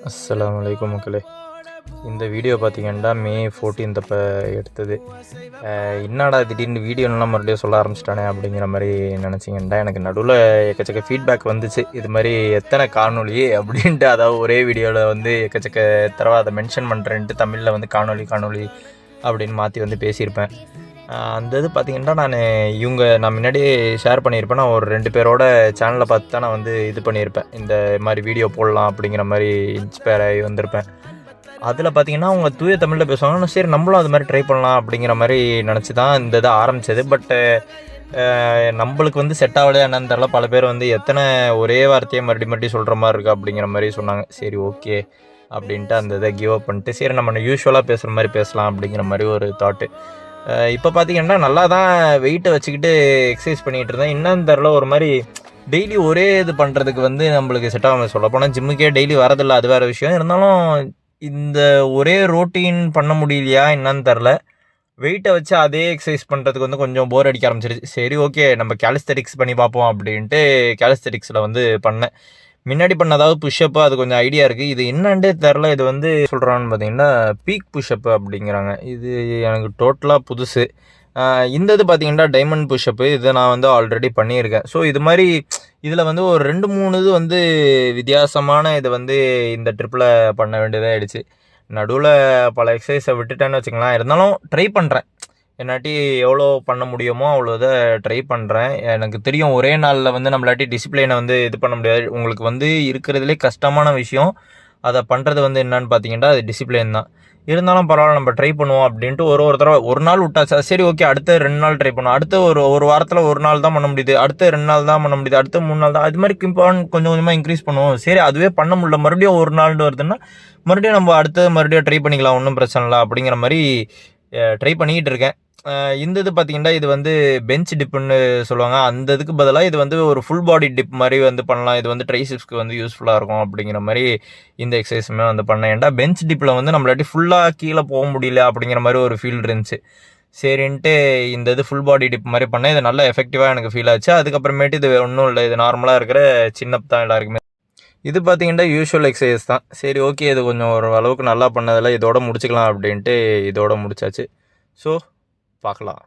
அஸ்ஸலாமு அலைக்கும் மக்களே. இந்த வீடியோ பார்த்தீங்கன்னா மே 14 அப்போ எடுத்தது. என்னடா திடீர்னு வீடியோலாம் மறுபடியும் சொல்ல ஆரம்பிச்சிட்டானே அப்படிங்கிற மாதிரி நினச்சிங்கன்னா, எனக்கு நடுவில் எக்கச்சக்க ஃபீட்பேக் வந்துச்சு. இது மாதிரி எத்தனை காணொலி அப்படின்ட்டு, அதாவது ஒரே வீடியோவில் வந்து எக்கச்சக்க தடவை அதை மென்ஷன் பண்ணுறேன்ட்டு தமிழில் வந்து காணொலி அப்படின்னு மாற்றி வந்து பேசியிருப்பேன். அந்த இது பார்த்திங்கன்னா நான் முன்னாடியே ஷேர் பண்ணியிருப்பேன். நான் ஒரு 2 பேரோட சேனலை பார்த்து தான் நான் வந்து இது பண்ணியிருப்பேன். இந்த மாதிரி வீடியோ போடலாம் அப்படிங்கிற மாதிரி இன்ஸ்பயர் ஆகி வந்திருப்பேன். அதில் பார்த்திங்கன்னா அவங்க தூய தமிழில் பேசுவாங்க. சரி நம்மளும் அது மாதிரி ட்ரை பண்ணலாம் அப்படிங்கிற மாதிரி நினச்சி தான் இந்த இதை ஆரம்பித்தது. பட்டு நம்மளுக்கு வந்து செட் ஆகலையா என்னன்னு தெரில. பல பேர் வந்து எத்தனை ஒரே வார்த்தையை மறுபடியும் சொல்கிற மாதிரி இருக்குது அப்படிங்கிற மாதிரி சொன்னாங்க. சரி ஓகே அப்படின்ட்டு அந்த இதை கிவ் அப் பண்ணிட்டு, சரி நம்ம யூஸ்வலாக பேசுகிற மாதிரி பேசலாம் அப்படிங்கிற மாதிரி ஒரு தாட்டு. இப்போ பார்த்தீங்கன்னா நல்லா தான் வெயிட்டை வச்சுக்கிட்டு எக்ஸசைஸ் பண்ணிகிட்டு இருந்தேன். என்னன்னு தெரில, ஒரு மாதிரி டெய்லி ஒரே இது பண்ணுறதுக்கு வந்து நம்மளுக்கு செட் ஆகாமல் சொல்ல போனால் ஜிம்முக்கே டெய்லி வரதில்லை, அது வேறு விஷயம். இருந்தாலும் இந்த ஒரே ரொட்டீன் பண்ண முடியலையா என்னன்னு தெரில. வெயிட்டை வச்சு அதே எக்ஸசைஸ் பண்ணுறதுக்கு வந்து கொஞ்சம் போர் அடிக்க ஆரம்பிச்சிருச்சு. சரி ஓகே நம்ம கேலிஸ்தெட்டிக்ஸ் பண்ணி பார்ப்போம் அப்படின்ட்டு கேலிஸ்தெட்டிக்ஸில் வந்து பண்ணேன். முன்னாடி பண்ணதாவது புஷ்அப்பு அது கொஞ்சம் ஐடியா இருக்குது. இது என்னன்றே தெரில. இது வந்து சொல்கிறான்னு பார்த்தீங்கன்னா பீக் புஷ்அப்பு அப்படிங்கிறாங்க. இது எனக்கு டோட்டலாக புதுசு. இந்த இது பார்த்தீங்கன்னா டைமண்ட் புஷ்அப்பு, இதை நான் வந்து ஆல்ரெடி பண்ணியிருக்கேன். ஸோ இது மாதிரி இதில் வந்து ஒரு 2-3 இது வந்து வித்தியாசமான இதை வந்து இந்த ட்ரிப்பில் பண்ண வேண்டியதாக ஆயிடுச்சு. நடுவில் பல எக்ஸசைஸை விட்டுட்டேன்னு வச்சுக்கலாம். இருந்தாலும் ட்ரை பண்ணுறேன். என்னாட்டி எவ்வளோ பண்ண முடியுமோ அவ்வளோ இதை ட்ரை பண்ணுறேன். எனக்கு தெரியும் ஒரே நாளில் வந்து நம்மளாட்டி டிசிப்ளினை வந்து இது பண்ண முடியாது. உங்களுக்கு வந்து இருக்கிறதுலே கஷ்டமான விஷயம் அதை பண்ணுறது வந்து என்னன்னு பார்த்தீங்கன்னா அது டிசிப்ளின் தான். இருந்தாலும் பரவாயில்ல நம்ம ட்ரை பண்ணுவோம் அப்படின்ட்டு ஒரு தடவை ஒரு நாள் விட்டாச்சா, சரி ஓகே அடுத்த 2 நாள் ட்ரை பண்ணுவோம். அடுத்த ஒரு வாரத்தில் 1 நாள் தான் பண்ண முடியுது, அடுத்த 2 நாள் தான் பண்ண முடியுது, அடுத்த 3 நாள் தான், அது மாதிரி கொஞ்சம் கொஞ்சமாக இன்க்ரீஸ் பண்ணுவோம். சரி அதுவே பண்ண முடியல, மறுபடியும் 1 நாள் வருதுன்னா மறுபடியும் நம்ம மறுபடியும் ட்ரை பண்ணிக்கலாம், ஒன்றும் பிரச்சனை இல்லை அப்படிங்கிற மாதிரி ட்ரை பண்ணிக்கிட்டு இருக்கேன். இந்த இது பார்த்தீங்கன்னா இது வந்து பெஞ்ச் டிப்புன்னு சொல்லுவாங்க. அந்த இதுக்கு பதிலாக இது வந்து ஒரு ஃபுல் பாடி டிப் மாதிரி வந்து பண்ணலாம். இது வந்து ட்ரைசெப்ஸ்க்கு வந்து யூஸ்ஃபுல்லாக இருக்கும் அப்படிங்கிற மாதிரி இந்த எக்ஸசைஸுமே வந்து பண்ணேன். ஏன்டா பெஞ்ச் டிப்பில் வந்து நம்மளாட்டி ஃபுல்லாக கீழே போக முடியல அப்படிங்கிற மாதிரி ஒரு ஃபீல் இருந்துச்சு. சரின்ட்டு இந்த இது ஃபுல் பாடி டிப் மாதிரி பண்ணேன். இது நல்லா எஃபெக்டிவாக எனக்கு ஃபீல் ஆச்சு. அதுக்கப்புறமேட்டு இது ஒன்றும் இல்லை, இது நார்மலாக இருக்கிற சின்னப் தான் எல்லாருக்குமே. இது பார்த்தீங்கன்னா யூஸ்வல் எக்ஸசைஸ் தான். சரி ஓகே இது கொஞ்சம் ஒரு அளவுக்கு நல்லா பண்ணதில்ல, இதோட முடிச்சுக்கலாம் அப்படின்ட்டு இதோட முடிச்சாச்சு. ஸோ பார்க்கலாம்.